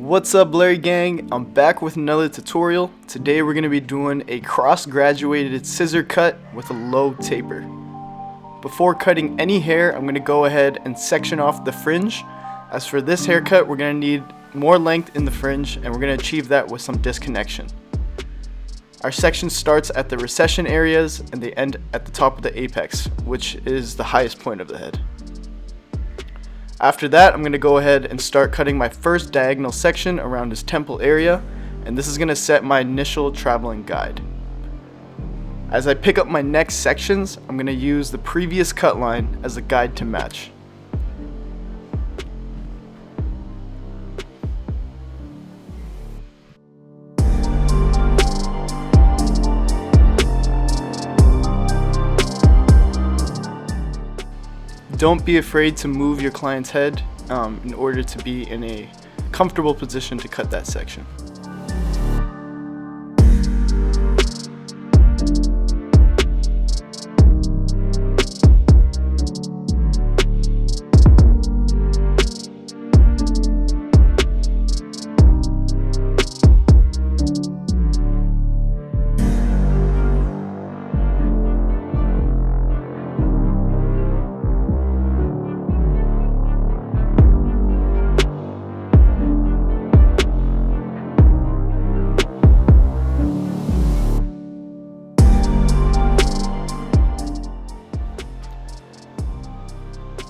What's up, Larry Gang? I'm back with another tutorial. Today we're going to be doing a cross-graduated scissor cut with a low taper. Before cutting any hair, I'm going to go ahead and section off the fringe. As for this haircut, we're going to need more length in the fringe, and we're going to achieve that with some disconnection. Our section starts at the recession areas and they end at the top of the apex, which is the highest point of the head. After that, I'm going to go ahead and start cutting my first diagonal section around his temple area, and this is going to set my initial traveling guide. As I pick up my next sections, I'm going to use the previous cut line as a guide to match. Don't be afraid to move your client's head in order to be in a comfortable position to cut that section.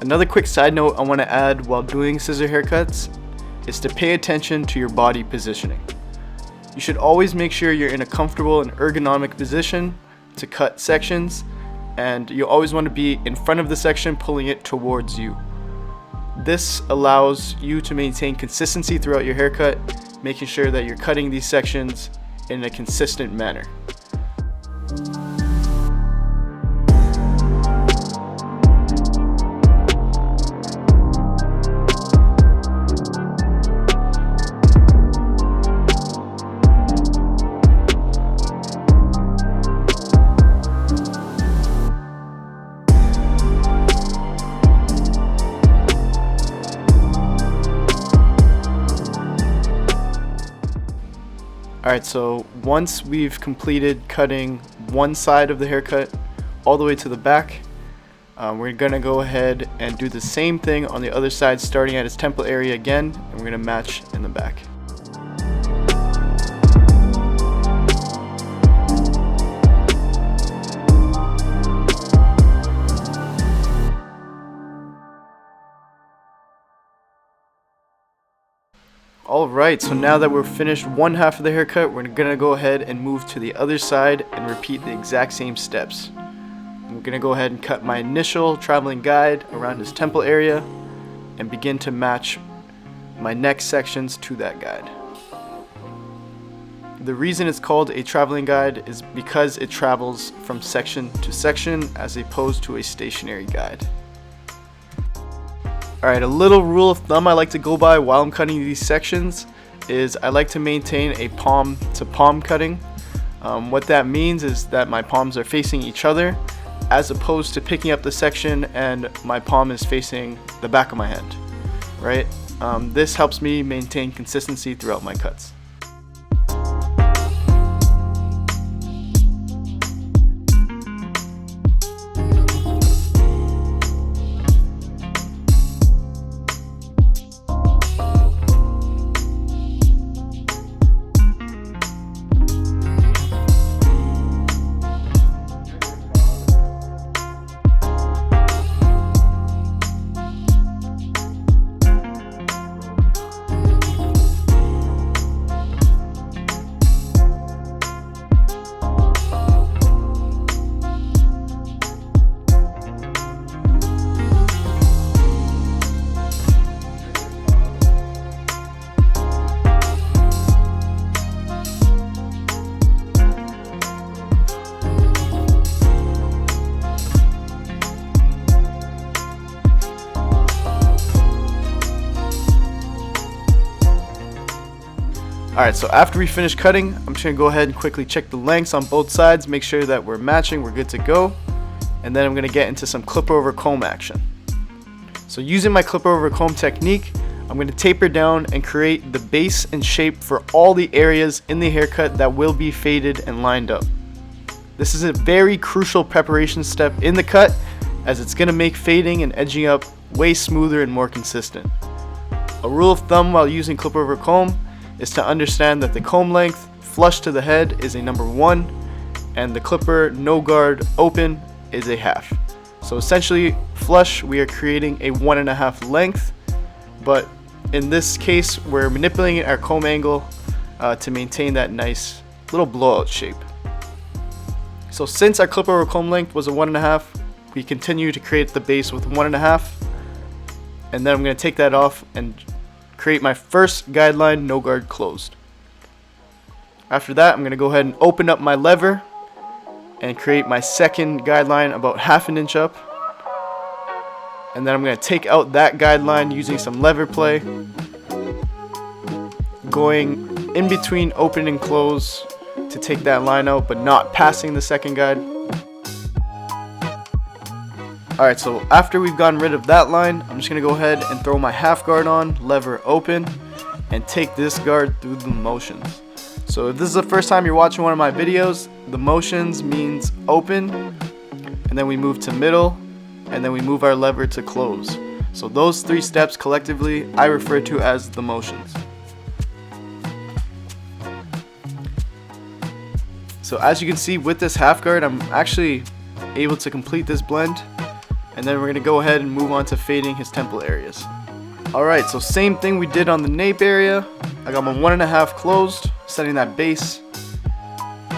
Another quick side note I want to add while doing scissor haircuts is to pay attention to your body positioning. You should always make sure you're in a comfortable and ergonomic position to cut sections, and you always want to be in front of the section pulling it towards you. This allows you to maintain consistency throughout your haircut, making sure that you're cutting these sections in a consistent manner. Alright, so once we've completed cutting one side of the haircut all the way to the back, we're going to go ahead and do the same thing on the other side, starting at his temple area again, and we're going to match in the back. Alright, so now that we're finished one half of the haircut, we're going to go ahead and move to the other side and repeat the exact same steps. We're going to go ahead and cut my initial traveling guide around his temple area and begin to match my next sections to that guide. The reason it's called a traveling guide is because it travels from section to section as opposed to a stationary guide. Alright, a little rule of thumb I like to go by while I'm cutting these sections is I like to maintain a palm to palm cutting. What that means is that my palms are facing each other as opposed to picking up the section and my palm is facing the back of my hand, right? This helps me maintain consistency throughout my cuts. Alright, so after we finish cutting, I'm just going to go ahead and quickly check the lengths on both sides, make sure that we're matching, we're good to go. And then I'm going to get into some clip over comb action. So using my clip over comb technique, I'm going to taper down and create the base and shape for all the areas in the haircut that will be faded and lined up. This is a very crucial preparation step in the cut, as it's going to make fading and edging up way smoother and more consistent. A rule of thumb while using clip over comb is to understand that the comb length flush to the head is a number 1, and the clipper no guard open is a half. So essentially, flush, we are creating a 1.5 length, but in this case we're manipulating our comb angle to maintain that nice little blowout shape. So since our clip over comb length was a 1.5, we continue to create the base with 1.5, and then I'm going to take that off and create my first guideline no guard closed. After that, I'm going to go ahead and open up my lever and create my second guideline about 1/2 inch up, and then I'm going to take out that guideline using some lever play, going in between open and close to take that line out but not passing the second guide. Alright, so after we've gotten rid of that line, I'm just going to go ahead and throw my half guard on, lever open, and take this guard through the motions. So if this is the first time you're watching one of my videos, the motions means open, and then we move to middle, and then we move our lever to close. So those 3 steps collectively I refer to as the motions. So as you can see with this half guard, I'm actually able to complete this blend, and then we're going to go ahead and move on to fading his temple areas. Alright, so same thing we did on the nape area. I got my 1.5 closed, setting that base.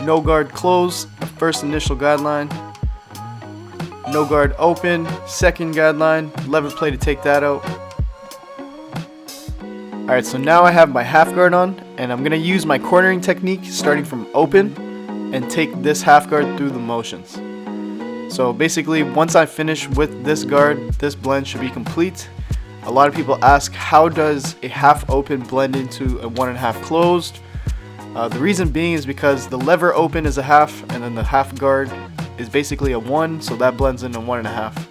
No guard close, first initial guideline. No guard open, second guideline, lever play to take that out. Alright, so now I have my half guard on, and I'm going to use my cornering technique starting from open and take this half guard through the motions. So basically, once I finish with this guard, this blend should be complete. A lot of people ask, how does a half open blend into a 1.5 closed? The reason being is because the lever open is a half, and then the half guard is basically a 1, so that blends into 1.5.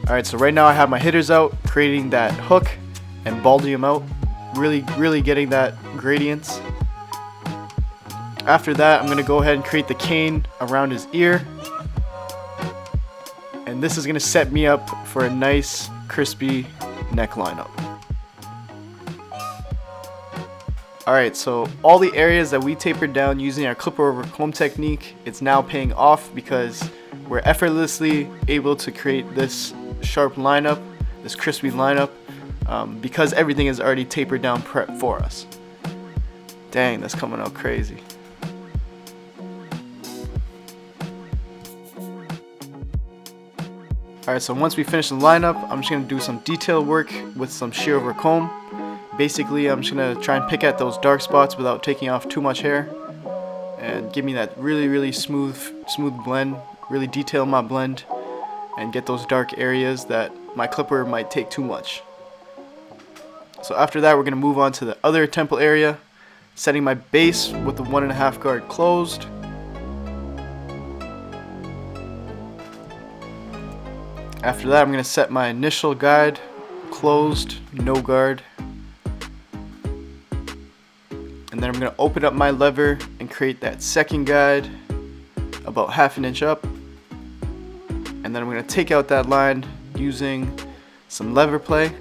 Alright, so right now I have my hitters out, creating that hook and balding them out, really getting that gradient. After that, I'm going to go ahead and create the cane around his ear, and this is going to set me up for a nice crispy neckline up. Alright, so all the areas that we tapered down using our clipper over comb technique, it's now paying off because we're effortlessly able to create this sharp lineup, this crispy lineup, because everything is already tapered down prep for us. Dang, that's coming out crazy. Alright, so once we finish the lineup, I'm just going to do some detail work with some shear over comb. Basically, I'm just going to try and pick at those dark spots without taking off too much hair, and give me that really smooth blend, really detail my blend, and get those dark areas that my clipper might take too much. So after that, we're going to move on to the other temple area, setting my base with the 1.5 guard closed. After that, I'm going to set my initial guide closed, no guard. And then I'm going to open up my lever and create that second guide about 1/2 inch up. And then I'm going to take out that line using some lever play.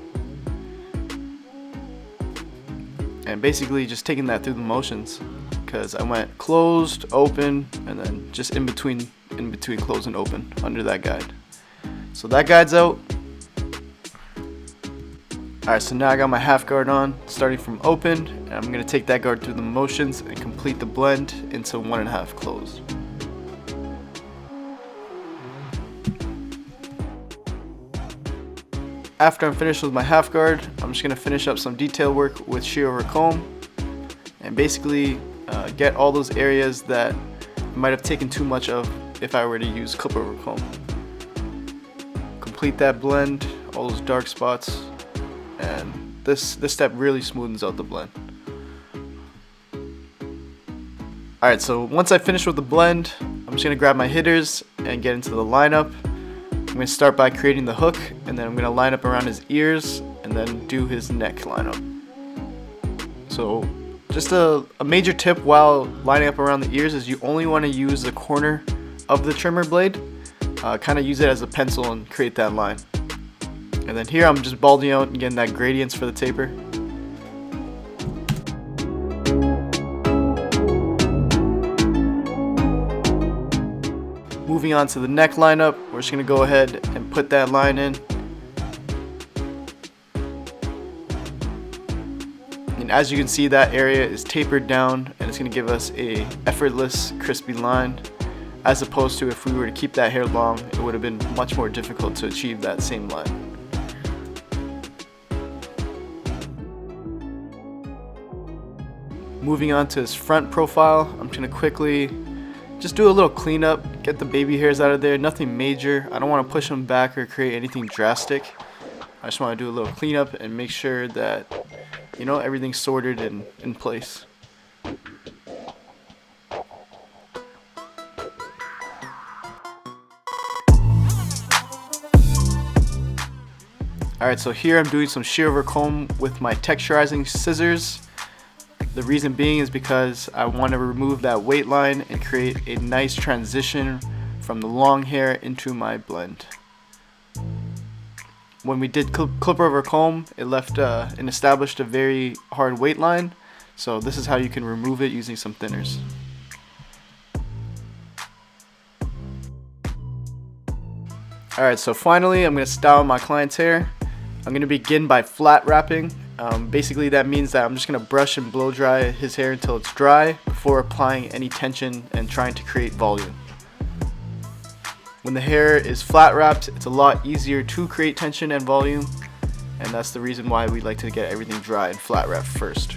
And basically just taking that through the motions, because I went closed, open, and then just in between close and open under that guide. So that guide's out. Alright, so now I got my half guard on, starting from open, and I'm going to take that guard through the motions and complete the blend into 1.5 closed. After I'm finished with my half guard, I'm just going to finish up some detail work with shear over comb, and basically get all those areas that I might have taken too much of if I were to use clip over comb. Complete that blend, all those dark spots, and this step really smoothens out the blend. Alright, so once I finish with the blend, I'm just going to grab my hitters and get into the lineup. I'm going to start by creating the hook, and then I'm going to line up around his ears and then do his neck lineup. So just a major tip while lining up around the ears is you only want to use the corner of the trimmer blade, kind of use it as a pencil and create that line. And then here I'm just balding out and getting that gradients for the taper. Moving on to the neck lineup, we're just going to go ahead and put that line in. And as you can see, that area is tapered down and it's going to give us a effortless, crispy line, as opposed to if we were to keep that hair long, it would have been much more difficult to achieve that same line. Moving on to his front profile, I'm just going to quickly just do a little cleanup, get the baby hairs out of there, nothing major. I don't want to push them back or create anything drastic. I just want to do a little cleanup and make sure that, you know, everything's sorted and in place. Alright, so here I'm doing some shear over comb with my texturizing scissors. The reason being is because I want to remove that weight line and create a nice transition from the long hair into my blend. When we did clip over comb, it left and established a very hard weight line, so this is how you can remove it using some thinners. Alright, so finally I'm going to style my client's hair. I'm going to begin by flat wrapping. Basically that means that I'm just going to brush and blow dry his hair until it's dry before applying any tension and trying to create volume. When the hair is flat wrapped, it's a lot easier to create tension and volume, and that's the reason why we like to get everything dry and flat wrapped first.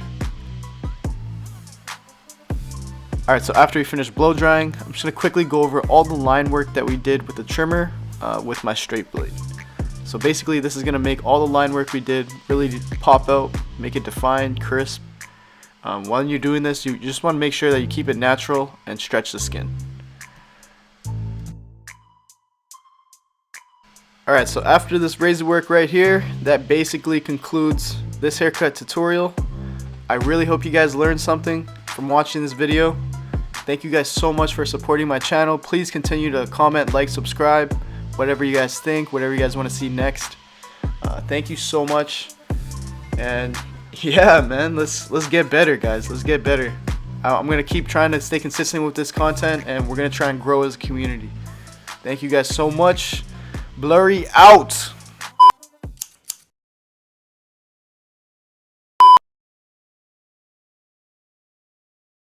Alright, so after we finish blow drying, I'm just going to quickly go over all the line work that we did with the trimmer with my straight blade. So basically this is going to make all the line work we did really pop out, make it defined, crisp. While you're doing this, you just want to make sure that you keep it natural and stretch the skin. Alright, so after this razor work right here, that basically concludes this haircut tutorial. I really hope you guys learned something from watching this video. Thank you guys so much for supporting my channel. Please continue to comment, like, subscribe. Whatever you guys think, whatever you guys want to see next. Thank you so much, and yeah, man, let's get better, guys. Let's get better. I'm gonna keep trying to stay consistent with this content, and we're gonna try and grow as a community. Thank you guys so much. Blurry out.